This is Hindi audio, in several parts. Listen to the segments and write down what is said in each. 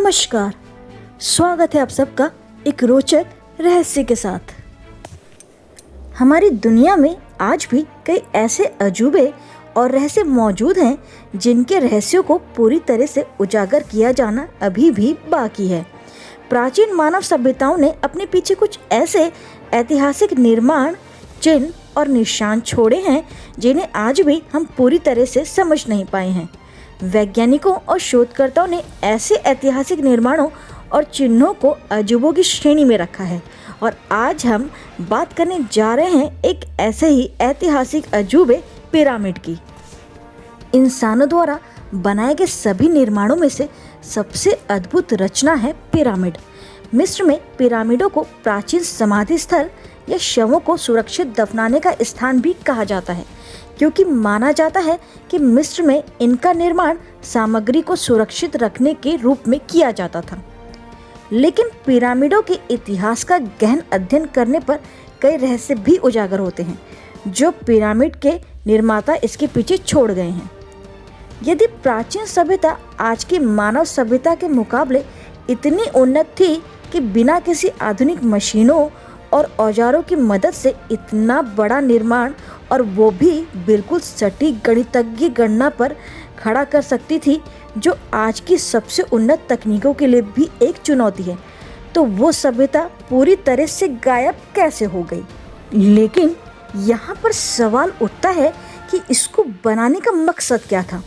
नमस्कार, स्वागत है आप सबका एक रोचक रहस्य के साथ। हमारी दुनिया में आज भी कई ऐसे अजूबे और रहस्य मौजूद हैं जिनके रहस्यों को पूरी तरह से उजागर किया जाना अभी भी बाकी है। प्राचीन मानव सभ्यताओं ने अपने पीछे कुछ ऐसे ऐतिहासिक निर्माण, चिन्ह और निशान छोड़े हैं जिन्हें आज भी हम पूरी तरह से समझ नहीं पाए हैं। वैज्ञानिकों और शोधकर्ताओं ने ऐसे ऐतिहासिक निर्माणों और चिन्हों को अजूबों की श्रेणी में रखा है और आज हम बात करने जा रहे हैं एक ऐसे ही ऐतिहासिक अजूबे पिरामिड की। इंसानों द्वारा बनाए गए सभी निर्माणों में से सबसे अद्भुत रचना है पिरामिड। मिस्र में पिरामिडों को प्राचीन समाधि स्थल या शवों को सुरक्षित दफनाने का स्थान भी कहा जाता है, क्योंकि माना जाता है कि मिस्र में इनका निर्माण सामग्री को सुरक्षित रखने के रूप में किया जाता था। लेकिन पिरामिडों के इतिहास का गहन अध्ययन करने पर कई रहस्य भी उजागर होते हैं जो पिरामिड के निर्माता इसके पीछे छोड़ गए हैं। यदि प्राचीन सभ्यता आज की मानव सभ्यता के मुकाबले इतनी उन्नत थी कि बिना किसी आधुनिक मशीनों और औजारों की मदद से इतना बड़ा निर्माण, और वो भी बिल्कुल सटीक गणितज्ञ गणना पर खड़ा कर सकती थी, जो आज की सबसे उन्नत तकनीकों के लिए भी एक चुनौती है, तो वो सभ्यता पूरी तरह से गायब कैसे हो गई। लेकिन यहाँ पर सवाल उठता है कि इसको बनाने का मकसद क्या था,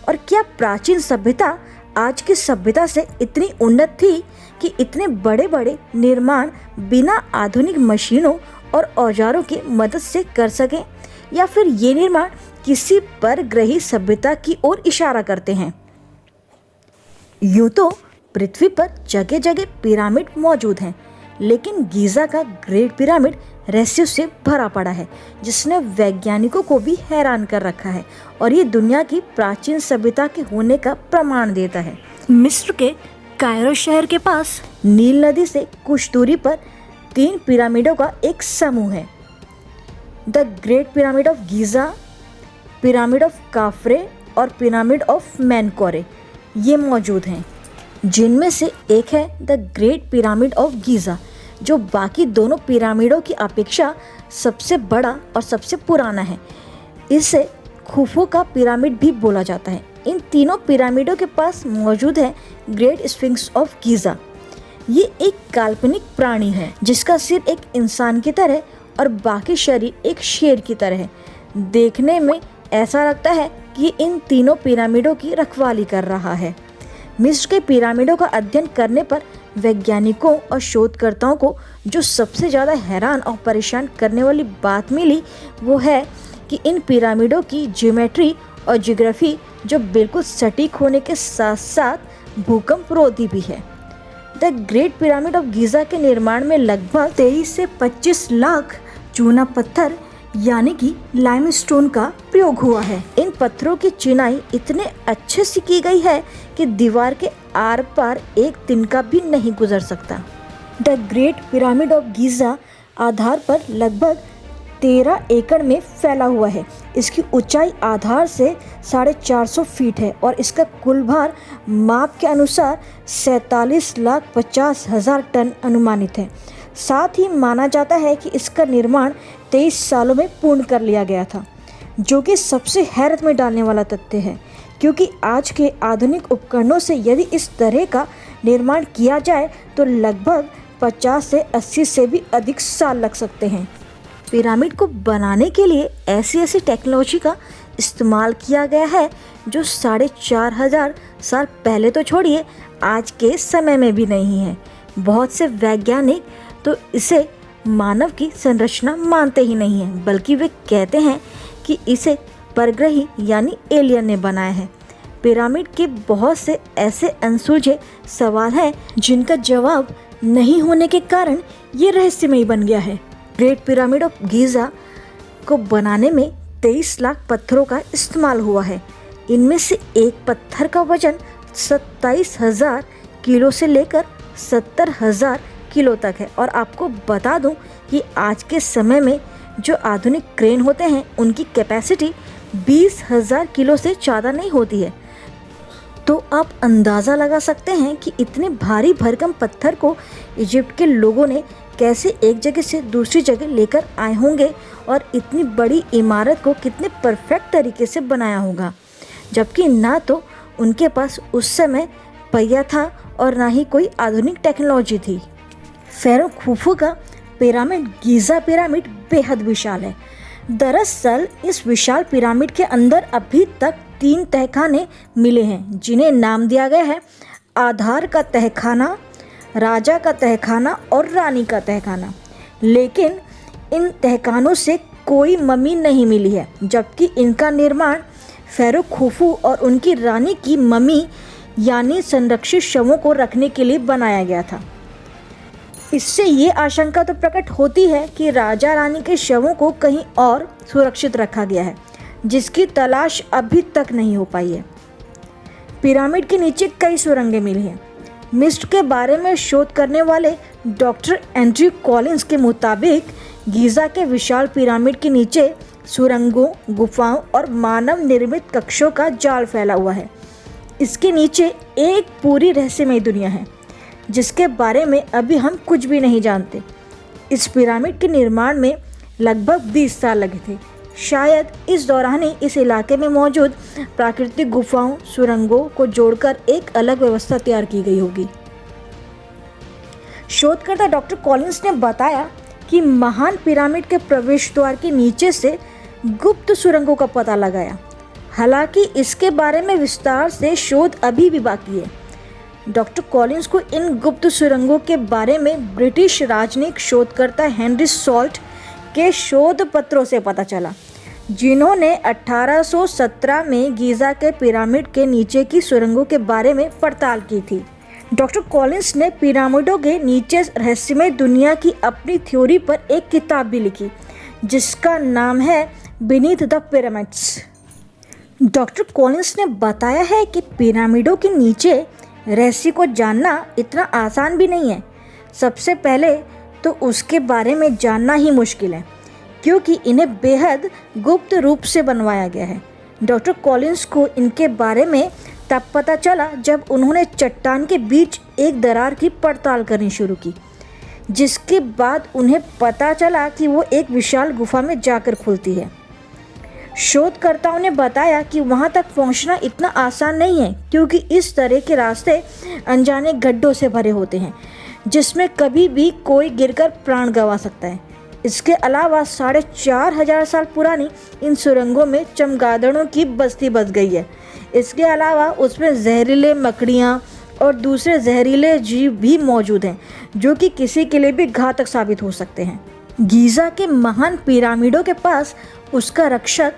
और क्या प्राचीन सभ्यता आज की सभ्यता से इतनी उन्नत थी कि इतने बड़े बड़े निर्माण बिना आधुनिक मशीनों और औजारों की मदद से कर सकें, या फिर ये निर्माण किसी परग्रही सभ्यता की ओर इशारा करते हैं। यूं तो पृथ्वी पर जगह जगह पिरामिड मौजूद हैं, लेकिन गीज़ा का ग्रेट पिरामिड रहस्यों से भरा पड़ा है, जिसने वैज्ञानिकों को भी हैरान कर रखा है और ये दुनिया की प्राचीन सभ्यता के होने का प्रमाण देता है। मिस्र के कायरो शहर के पास नील नदी से कुछ दूरी पर 3 पिरामिडों का एक समूह है। The great pyramid of Giza, pyramid of Khafre और पिरामिड ऑफ मेनकोरे ये मौजूद हैं, जिनमें से एक है the great pyramid of Giza, जो बाकी दोनों पिरामिडों की अपेक्षा सबसे बड़ा और सबसे पुराना है। इसे खुफू का पिरामिड भी बोला जाता है। इन तीनों पिरामिडों के पास मौजूद है ग्रेट स्फिंक्स ऑफ गीज़ा। ये एक काल्पनिक प्राणी है जिसका सिर एक इंसान की तरह और बाकी शरीर एक शेर की तरह है। देखने में ऐसा लगता है कि इन तीनों पिरामिडों की रखवाली कर रहा है। मिस्र के पिरामिडों का अध्ययन करने पर वैज्ञानिकों और शोधकर्ताओं को जो सबसे ज़्यादा हैरान और परेशान करने वाली बात मिली वो है कि इन पिरामिडों की ज्योमेट्री और ज्योग्राफी जो बिल्कुल सटीक होने के साथ साथ भूकंप रोधी भी है। The great pyramid of Giza के निर्माण में लगभग 23 से 25 लाख चूना पत्थर यानी कि लाइमस्टोन का प्रयोग हुआ है। इन पत्थरों की चिनाई इतने अच्छे से की गई है कि दीवार के आर पार एक तिनका भी नहीं गुजर सकता। The great pyramid of Giza आधार पर लगभग 13 एकड़ में फैला हुआ है। इसकी ऊंचाई आधार से 450 फीट है और इसका कुल भार माप के अनुसार 47,50,000 टन अनुमानित है। साथ ही माना जाता है कि इसका निर्माण 23 सालों में पूर्ण कर लिया गया था, जो कि सबसे हैरत में डालने वाला तथ्य है, क्योंकि आज के आधुनिक उपकरणों से यदि इस तरह का निर्माण किया जाए तो लगभग 50 से 80 से भी अधिक साल लग सकते हैं। पिरामिड को बनाने के लिए ऐसी टेक्नोलॉजी का इस्तेमाल किया गया है जो 4,500 साल पहले तो छोड़िए आज के समय में भी नहीं है। बहुत से वैज्ञानिक तो इसे मानव की संरचना मानते ही नहीं हैं, बल्कि वे कहते हैं कि इसे परग्रही यानी एलियन ने बनाया है। पिरामिड के बहुत से ऐसे अनसुलझे सवाल हैं जिनका जवाब नहीं होने के कारण ये रहस्यमयी बन गया है। ग्रेट पिरामिड ऑफ गीज़ा को बनाने में 23 लाख पत्थरों का इस्तेमाल हुआ है। इनमें से एक पत्थर का वजन 27,000 किलो से लेकर 70,000 किलो तक है। और आपको बता दूं कि आज के समय में जो आधुनिक क्रेन होते हैं उनकी कैपेसिटी 20,000 किलो से ज़्यादा नहीं होती है। तो आप अंदाज़ा लगा सकते हैं कि इतने भारी भरकम पत्थर को इजिप्ट के लोगों ने कैसे एक जगह से दूसरी जगह लेकर आए होंगे और इतनी बड़ी इमारत को कितने परफेक्ट तरीके से बनाया होगा, जबकि ना तो उनके पास उस समय पहिया था और ना ही कोई आधुनिक टेक्नोलॉजी थी। फ़ारो खुफू का पिरामिड गीज़ा पिरामिड बेहद विशाल है। दरअसल इस विशाल पिरामिड के अंदर अभी तक 3 तहखाने मिले हैं, जिन्हें नाम दिया गया है आधार का तहखाना, राजा का तहखाना और रानी का तहखाना। लेकिन इन तहखानों से कोई मम्मी नहीं मिली है, जबकि इनका निर्माण फ़ारो खुफू और उनकी रानी की मम्मी यानी संरक्षित शवों को रखने के लिए बनाया गया था। इससे ये आशंका तो प्रकट होती है कि राजा रानी के शवों को कहीं और सुरक्षित रखा गया है, जिसकी तलाश अभी तक नहीं हो पाई है। पिरामिड के नीचे कई सुरंगें मिली हैं। मिस्र के बारे में शोध करने वाले डॉक्टर एंड्रयू कॉलिंस के मुताबिक गीज़ा के विशाल पिरामिड के नीचे सुरंगों, गुफाओं और मानव निर्मित कक्षों का जाल फैला हुआ है। इसके नीचे एक पूरी रहस्यमय दुनिया है, जिसके बारे में अभी हम कुछ भी नहीं जानते। इस पिरामिड के निर्माण में लगभग 20 साल लगे थे। शायद इस दौरान ही इस इलाके में मौजूद प्राकृतिक गुफाओं, सुरंगों को जोड़कर एक अलग व्यवस्था तैयार की गई होगी। शोधकर्ता डॉक्टर कॉलिंस ने बताया कि महान पिरामिड के प्रवेश द्वार के नीचे से गुप्त सुरंगों का पता लगाया। हालांकि इसके बारे में विस्तार से शोध अभी भी बाकी है। डॉक्टर कॉलिंस को इन गुप्त सुरंगों के बारे में ब्रिटिश राजनयिक शोधकर्ता हेनरी सॉल्ट के शोध पत्रों से पता चला, जिन्होंने 1817 में गीज़ा के पिरामिड के नीचे की सुरंगों के बारे में पड़ताल की थी। डॉक्टर कॉलिंस ने पिरामिडों के नीचे रहस्यमय दुनिया की अपनी थ्योरी पर एक किताब भी लिखी, जिसका नाम है beneath the pyramids. Doctor Collins ने बताया है कि पिरामिडों के नीचे रहस्य को जानना इतना आसान भी नहीं है। सबसे पहले तो उसके बारे में जानना ही मुश्किल है, क्योंकि इन्हें बेहद गुप्त रूप से बनवाया गया है। डॉक्टर कॉलिंस को इनके बारे में तब पता चला जब उन्होंने चट्टान के बीच एक दरार की पड़ताल करनी शुरू की, जिसके बाद उन्हें पता चला कि वो एक विशाल गुफा में जाकर खुलती है। शोधकर्ताओं ने बताया कि वहां तक पहुंचना इतना आसान नहीं है, क्योंकि इस तरह के रास्ते अनजाने गड्ढों से भरे होते हैं, जिसमें कभी भी कोई गिरकर प्राण गंवा सकता है। इसके अलावा 4,500 साल पुरानी इन सुरंगों में चमगादड़ों की बस्ती बस गई है। इसके अलावा उसमें जहरीले मकड़ियाँ और दूसरे जहरीले जीव भी मौजूद हैं, जो कि किसी के लिए भी घातक साबित हो सकते हैं। गीज़ा के महान पिरामिडों के पास उसका रक्षक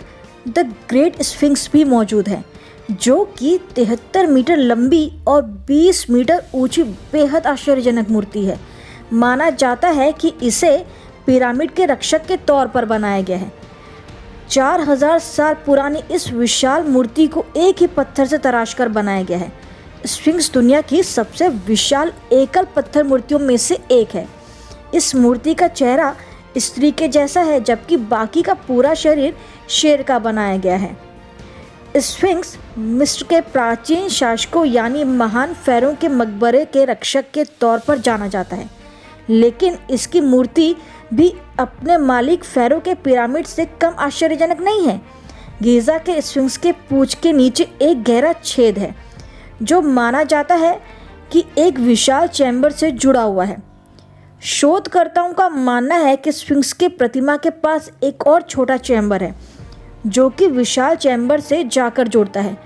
द ग्रेट स्फिंक्स भी मौजूद है, जो कि 73 मीटर लंबी और 20 मीटर ऊंची बेहद आश्चर्यजनक मूर्ति है। माना जाता है कि इसे पिरामिड के रक्षक के तौर पर बनाया गया है। 4000 साल पुरानी इस विशाल मूर्ति को एक ही पत्थर से तराश कर बनाया गया है। स्फिंक्स दुनिया की सबसे विशाल एकल पत्थर मूर्तियों में से एक है। इस मूर्ति का चेहरा स्त्री के जैसा है, जबकि बाकी का पूरा शरीर शेर का बनाया गया है। स्फिंक्स मिस्र के प्राचीन शासकों यानी महान फ़ारो के मकबरे के रक्षक के तौर पर जाना जाता है, लेकिन इसकी मूर्ति भी अपने मालिक फ़ारो के पिरामिड से कम आश्चर्यजनक नहीं है। गीज़ा के स्फिंक्स के पूंछ के नीचे एक गहरा छेद है, जो माना जाता है कि एक विशाल चैम्बर से जुड़ा हुआ है। शोधकर्ताओं का मानना है कि स्फिंक्स के प्रतिमा के पास एक और छोटा चैम्बर है, जो कि विशाल चैम्बर से जाकर जुड़ता है।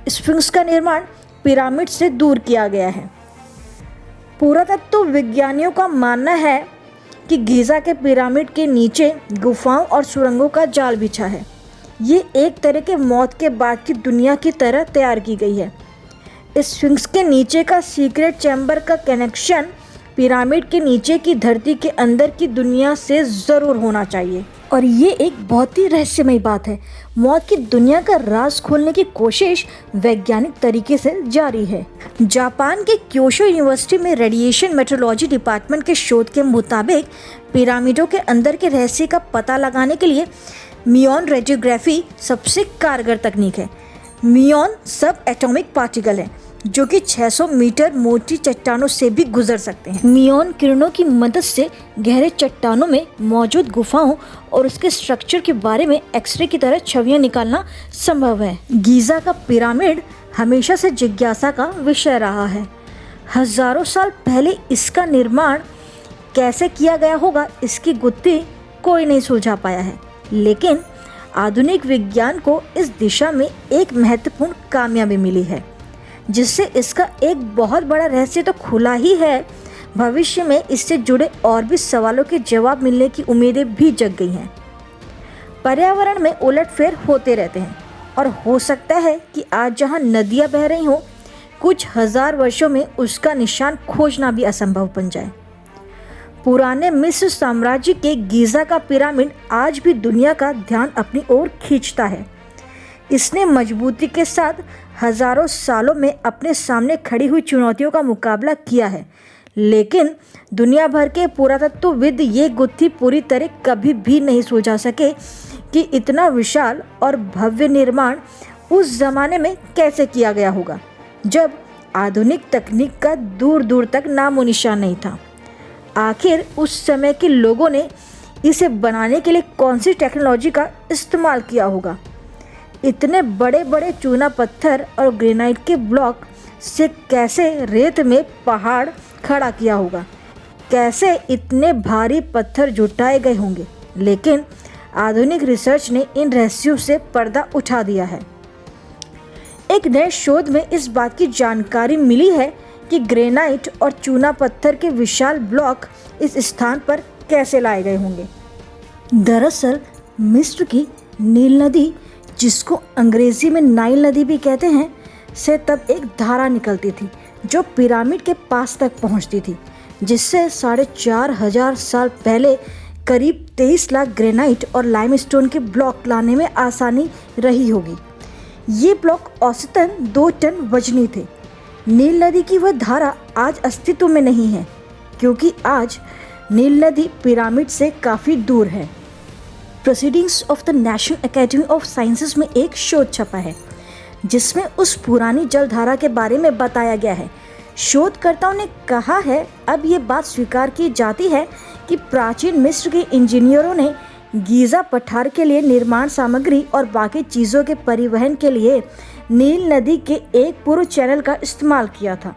स्फिंक्स का निर्माण पिरामिड से दूर किया गया है। पुरातत्व विज्ञानियों का मानना है कि गीज़ा के पिरामिड के नीचे गुफाओं और सुरंगों का जाल बिछा है। ये एक तरह के मौत के बाद की दुनिया की तरह तैयार की गई है। स्फिंक्स के नीचे का सीक्रेट चैम्बर का कनेक्शन पिरामिड के नीचे की धरती के अंदर की दुनिया से ज़रूर होना चाहिए। और ये एक बहुत ही रहस्यमय बात है। मौत की दुनिया का राज खोलने की कोशिश वैज्ञानिक तरीके से जारी है। जापान के क्योशो यूनिवर्सिटी में रेडिएशन मेट्रोलॉजी डिपार्टमेंट के शोध के मुताबिक पिरामिडों के अंदर के रहस्य का पता लगाने के लिए मियोन रेडियोग्राफी सबसे कारगर तकनीक है। मियोन सब एटॉमिक पार्टिकल हैं जो कि 600 मीटर मोटी चट्टानों से भी गुजर सकते हैं। मियोन किरणों की मदद से गहरे चट्टानों में मौजूद गुफाओं और उसके स्ट्रक्चर के बारे में एक्सरे की तरह छवियां निकालना संभव है। गीज़ा का पिरामिड हमेशा से जिज्ञासा का विषय रहा है। हजारों साल पहले इसका निर्माण कैसे किया गया होगा, इसकी गुत्थी कोई नहीं सुलझा पाया है, लेकिन आधुनिक विज्ञान को इस दिशा में एक महत्वपूर्ण कामयाबी मिली है, जिससे इसका एक बहुत बड़ा रहस्य तो खुला ही है, भविष्य में इससे जुड़े और भी सवालों के जवाब मिलने की उम्मीदें भी जग गई हैं। पर्यावरण में उलटफेर होते रहते हैं और हो सकता है कि आज जहां नदियां बह रही हों, कुछ हजार वर्षों में उसका निशान खोजना भी असंभव बन जाए। पुराने मिस्र साम्राज्य के गीज़ा का पिरामिड आज भी दुनिया का ध्यान अपनी ओर खींचता है। इसने मजबूती के साथ हजारों सालों में अपने सामने खड़ी हुई चुनौतियों का मुकाबला किया है, लेकिन दुनिया भर के पुरातत्वविद ये गुत्थी पूरी तरह कभी भी नहीं सुलझा सके कि इतना विशाल और भव्य निर्माण उस जमाने में कैसे किया गया होगा, जब आधुनिक तकनीक का दूर दूर तक नामो निशान नहीं था। आखिर उस समय के लोगों ने इसे बनाने के लिए कौन सी टेक्नोलॉजी का इस्तेमाल किया होगा? इतने बड़े बड़े चूना पत्थर और ग्रेनाइट के ब्लॉक से कैसे रेत में पहाड़ खड़ा किया होगा? कैसे इतने भारी पत्थर जुटाए गए होंगे? लेकिन आधुनिक रिसर्च ने इन रहस्यों से पर्दा उठा दिया है। एक नए शोध में इस बात की जानकारी मिली है कि ग्रेनाइट और चूना पत्थर के विशाल ब्लॉक इस स्थान पर कैसे लाए गए होंगे। दरअसल मिस्र की नील नदी, जिसको अंग्रेजी में नाइल नदी भी कहते हैं, से तब एक धारा निकलती थी जो पिरामिड के पास तक पहुंचती थी, जिससे 4500 साल पहले करीब 23 लाख ग्रेनाइट और लाइमस्टोन के ब्लॉक लाने में आसानी रही होगी। ये ब्लॉक औसतन 2 टन वजनी थे। नील नदी की वह धारा आज अस्तित्व में नहीं है, क्योंकि आज नील नदी पिरामिड से काफ़ी दूर है। Proceedings of the national academy of sciences में एक शोध छपा है, जिसमें उस पुरानी जलधारा के बारे में बताया गया है। शोधकर्ताओं ने कहा है, अब ये बात स्वीकार की जाती है कि प्राचीन मिस्र के इंजीनियरों ने गीज़ा पठार के लिए निर्माण सामग्री और बाकी चीज़ों के परिवहन के लिए नील नदी के एक पूर्व चैनल का इस्तेमाल किया था।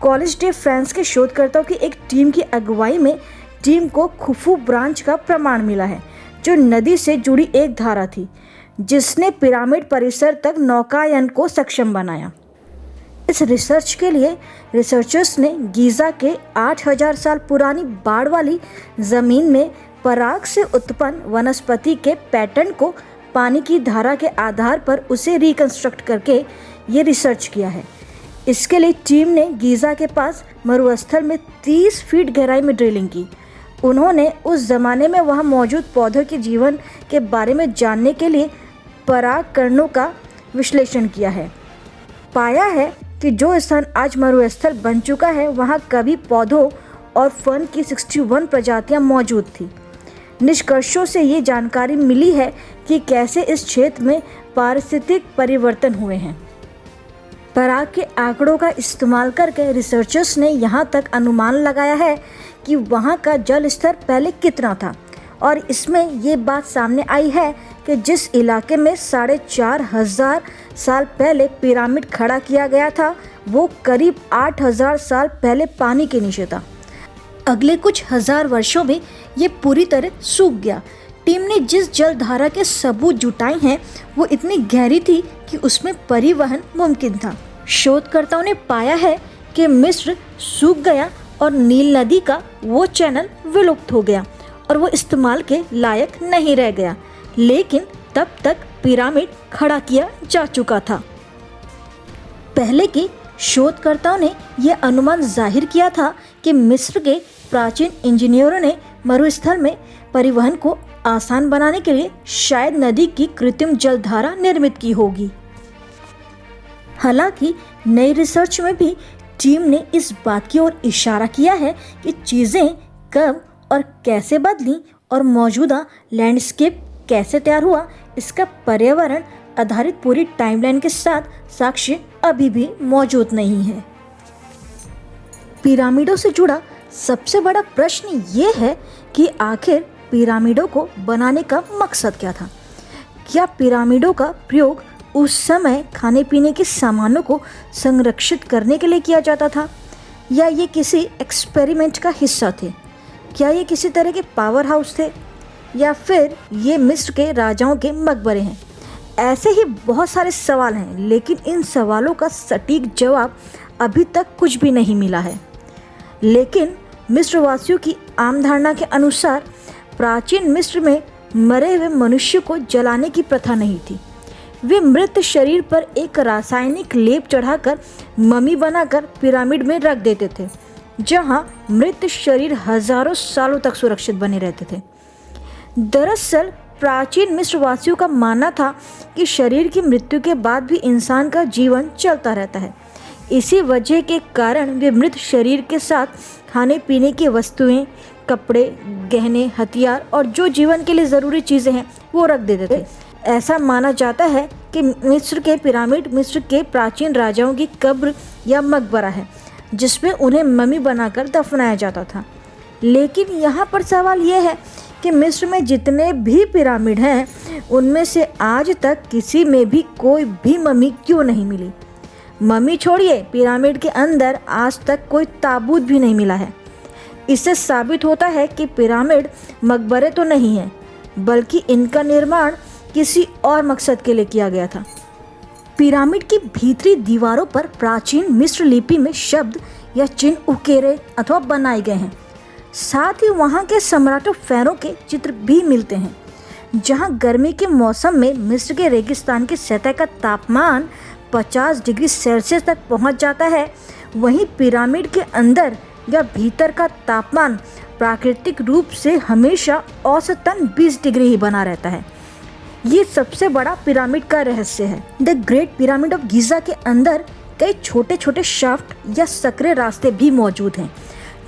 कॉलेज डे फ्रांस के शोधकर्ताओं की एक टीम की अगुवाई में टीम को खुफू ब्रांच का प्रमाण मिला है, जो नदी से जुड़ी एक धारा थी, जिसने पिरामिड परिसर तक नौकायन को सक्षम बनाया। इस रिसर्च के लिए रिसर्चर्स ने गीज़ा के 8000 साल पुरानी बाढ़ वाली ज़मीन में पराग से उत्पन्न वनस्पति के पैटर्न को पानी की धारा के आधार पर उसे रिकंस्ट्रक्ट करके ये रिसर्च किया है। इसके लिए टीम ने गीज़ा के पास मरुस्थल में 30 फीट गहराई में ड्रिलिंग की। उन्होंने उस ज़माने में वहाँ मौजूद पौधों के जीवन के बारे में जानने के लिए परागकणों का विश्लेषण किया है। पाया है कि जो स्थान आज मरुस्थल बन चुका है, वहाँ कभी पौधों और फर्न की 61 प्रजातियाँ मौजूद थी। निष्कर्षों से ये जानकारी मिली है कि कैसे इस क्षेत्र में पारिस्थितिक परिवर्तन हुए हैं। पराग के आंकड़ों का इस्तेमाल करके रिसर्चर्स ने यहाँ तक अनुमान लगाया है कि वहाँ का जल स्तर पहले कितना था, और इसमें ये बात सामने आई है कि जिस इलाके में 4500 साल पहले पिरामिड खड़ा किया गया था, वो करीब 8000 साल पहले पानी के नीचे था। अगले कुछ हजार वर्षों में ये पूरी तरह सूख गया। टीम ने जिस जलधारा के सबूत जुटाए हैं, वो इतनी गहरी थी कि उसमें परिवहन मुमकिन था। शोधकर्ताओं ने पाया है कि मिस्र सूख गया और नील नदी का वो चैनल विलुप्त हो गया और वो इस्तेमाल के लायक नहीं रह गया, लेकिन तब तक पिरामिड खड़ा किया जा चुका था। पहले के शोधकर्ताओं ने यह अनुमान जाहिर किया था कि मिस्र के प्राचीन इंजीनियरों ने मरुस्थल में परिवहन को आसान बनाने के लिए शायद नदी की कृत्रिम जलधारा निर्मित की होगी। हालांकि नई रिसर्च में भी टीम ने इस बात की ओर इशारा किया है कि चीज़ें कब और कैसे बदलीं और मौजूदा लैंडस्केप कैसे तैयार हुआ, इसका पर्यावरण आधारित पूरी टाइमलाइन के साथ साक्ष्य अभी भी मौजूद नहीं है। पिरामिडों से जुड़ा सबसे बड़ा प्रश्न ये है कि आखिर पिरामिडों को बनाने का मकसद क्या था? क्या पिरामिडों का प्रयोग उस समय खाने पीने के सामानों को संरक्षित करने के लिए किया जाता था, या ये किसी एक्सपेरिमेंट का हिस्सा थे? क्या ये किसी तरह के पावर हाउस थे, या फिर ये मिस्र के राजाओं के मकबरे हैं? ऐसे ही बहुत सारे सवाल हैं, लेकिन इन सवालों का सटीक जवाब अभी तक कुछ भी नहीं मिला है। लेकिन मिस्रवासियों की आम धारणा के अनुसार प्राचीन मिस्र में मरे हुए मनुष्य को जलाने की प्रथा नहीं थी। वे मृत शरीर पर एक रासायनिक लेप चढ़ाकर ममी बनाकर पिरामिड में रख देते थे, जहां मृत शरीर हजारों सालों तक सुरक्षित बने रहते थे। दरअसल प्राचीन मिस्रवासियों का मानना था कि शरीर की मृत्यु के बाद भी इंसान का जीवन चलता रहता है। इसी वजह के कारण वे मृत शरीर के साथ खाने पीने की वस्तुएं, कपड़े, गहने, हथियार और जो जीवन के लिए ज़रूरी चीज़ें हैं वो रख देते थे। ऐसा माना जाता है कि मिस्र के पिरामिड मिस्र के प्राचीन राजाओं की कब्र या मकबरा है, जिसमें उन्हें ममी बनाकर दफनाया जाता था। लेकिन यहाँ पर सवाल यह है कि मिस्र में जितने भी पिरामिड हैं, उनमें से आज तक किसी में भी कोई भी ममी क्यों नहीं मिली? ममी छोड़िए, पिरामिड के अंदर आज तक कोई ताबूत भी नहीं मिला है। इससे साबित होता है कि पिरामिड मकबरे तो नहीं हैं, बल्कि इनका निर्माण किसी और मकसद के लिए किया गया था। पिरामिड की भीतरी दीवारों पर प्राचीन मिस्र लिपि में शब्द या चिन्ह उकेरे अथवा बनाए गए हैं। साथ ही वहाँ के सम्राटों फ़ारों के चित्र भी मिलते हैं। जहाँ गर्मी के मौसम में मिस्र के रेगिस्तान की सतह का तापमान 50 डिग्री सेल्सियस तक पहुँच जाता है, वहीं पिरामिड के अंदर या भीतर का तापमान प्राकृतिक रूप से हमेशा औसतन 20 डिग्री ही बना रहता है। ये सबसे बड़ा पिरामिड का रहस्य है। The great pyramid of Giza के अंदर कई छोटे छोटे शाफ्ट या सकरे रास्ते भी मौजूद हैं,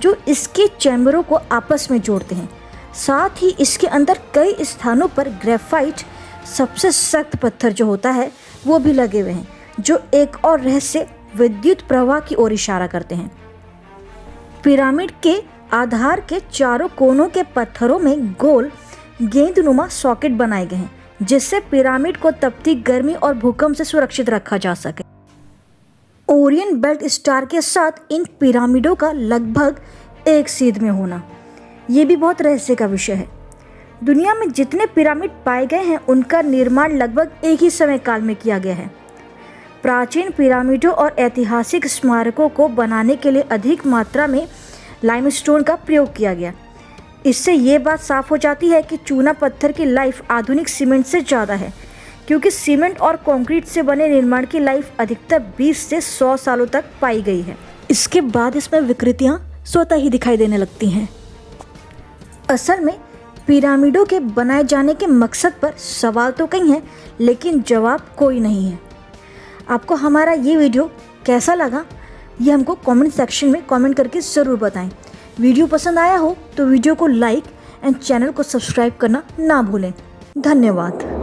जो इसके चैम्बरों को आपस में जोड़ते हैं। साथ ही इसके अंदर कई स्थानों पर ग्रेफाइट, सबसे सख्त पत्थर जो होता है, वो भी लगे हुए हैं, जो एक और रहस्य विद्युत प्रवाह की ओर इशारा करते हैं। पिरामिड के आधार के चारों कोनों के पत्थरों में गोल गेंदनुमा सॉकेट बनाए गए हैं, जिससे पिरामिड को तपती गर्मी और भूकंप से सुरक्षित रखा जा सके। ओरियन बेल्ट स्टार के साथ इन पिरामिडों का लगभग एक सीध में होना, ये भी बहुत रहस्य का विषय है। दुनिया में जितने पिरामिड पाए गए हैं, उनका निर्माण लगभग एक ही समय काल में किया गया है। प्राचीन पिरामिडों और ऐतिहासिक स्मारकों को बनाने के लिए अधिक मात्रा में लाइमस्टोन का प्रयोग किया गया। इससे ये बात साफ हो जाती है कि चूना पत्थर की लाइफ आधुनिक सीमेंट से ज़्यादा है, क्योंकि सीमेंट और कंक्रीट से बने निर्माण की लाइफ अधिकतर 20 से 100 सालों तक पाई गई है। इसके बाद इसमें विकृतियाँ स्वतः ही दिखाई देने लगती हैं। असल में पिरामिडों के बनाए जाने के मकसद पर सवाल तो कई हैं, लेकिन जवाब कोई नहीं है। आपको हमारा ये वीडियो कैसा लगा, ये हमको कमेंट सेक्शन में कमेंट करके ज़रूर बताएं। वीडियो पसंद आया हो तो वीडियो को लाइक एंड चैनल को सब्सक्राइब करना ना भूलें। धन्यवाद।